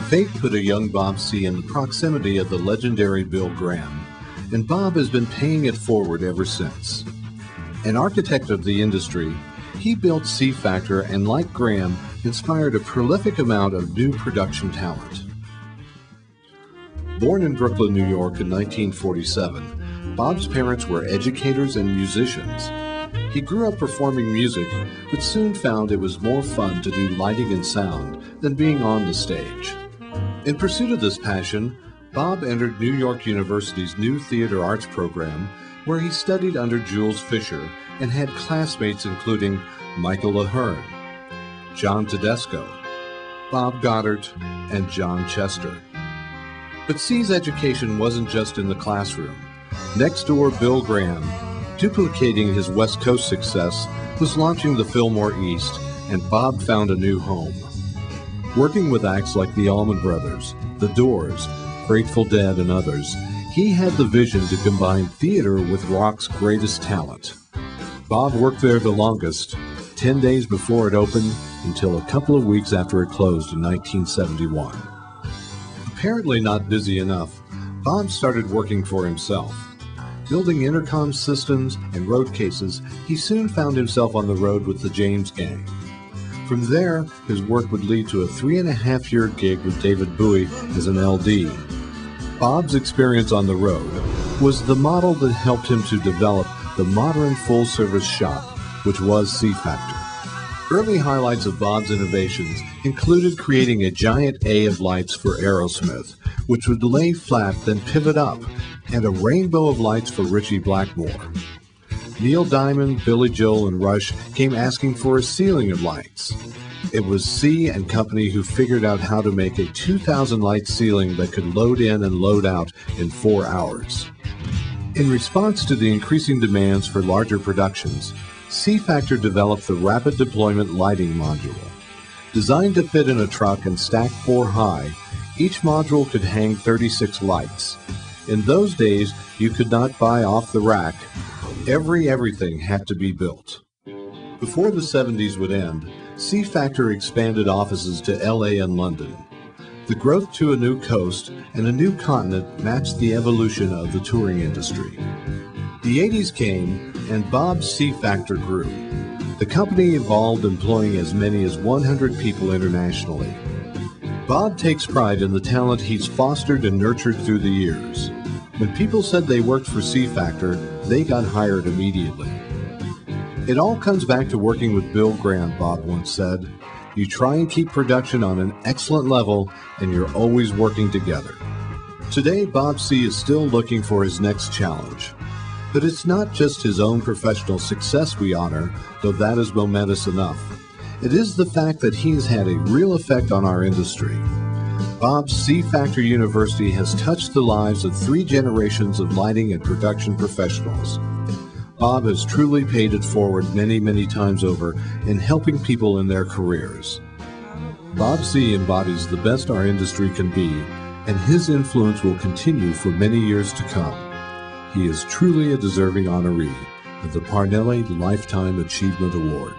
Fate put a young Bob C. in the proximity of the legendary Bill Graham, and Bob has been paying it forward ever since. An architect of the industry, he built C Factor and, like Graham, inspired a prolific amount of new production talent. Born in Brooklyn, New York in 1947, Bob's parents were educators and musicians. He grew up performing music, but soon found it was more fun to do lighting and sound than being on the stage. In pursuit of this passion, Bob entered New York University's new theater arts program, where he studied under Jules Fisher and had classmates including Michael Lahern, John Tedesco, Bob Goddard, and John Chester. But C's education wasn't just in the classroom. Next door, Bill Graham, duplicating his West Coast success, was launching the Fillmore East, and Bob found a new home. Working with acts like the Allman Brothers, The Doors, Grateful Dead, and others, he had the vision to combine theater with rock's greatest talent. Bob worked there the longest, 10 days before it opened until a couple of weeks after it closed in 1971. Apparently not busy enough, Bob started working for himself. Building intercom systems and road cases, he soon found himself on the road with the James Gang. From there, his work would lead to a 3.5-year gig with David Bowie as an LD. Bob's experience on the road was the model that helped him to develop the modern full-service shop, which was C Factor. Early highlights of Bob's innovations included creating a giant A of lights for Aerosmith, which would lay flat then pivot up, and a rainbow of lights for Ritchie Blackmore. Neil Diamond, Billy Joel, and Rush came asking for a ceiling of lights. It was C and Company who figured out how to make a 2,000-light ceiling that could load in and load out in 4 hours. In response to the increasing demands for larger productions, C Factor developed the Rapid Deployment Lighting Module. Designed to fit in a truck and stacked 4 high, each module could hang 36 lights. In those days, you could not buy off the rack. Everything had to be built. Before the 70s would end, C Factor expanded offices to LA and London. The growth to a new coast and a new continent matched the evolution of the touring industry. The 80s came, and Bob's C Factor grew. The company evolved, employing as many as 100 people internationally. Bob takes pride in the talent he's fostered and nurtured through the years. When people said they worked for C Factor, they got hired immediately. It all comes back to working with Bill Graham, Bob once said. You try and keep production on an excellent level, and you're always working together. Today, Bob C is still looking for his next challenge. But it's not just his own professional success we honor, though that is momentous enough. It is the fact that he has had a real effect on our industry. Bob's C Factor University has touched the lives of 3 generations of lighting and production professionals. Bob has truly paid it forward many times over in helping people in their careers. Bob C embodies the best our industry can be, and his influence will continue for many years to come. He is truly a deserving honoree of the Parnelli Lifetime Achievement Award.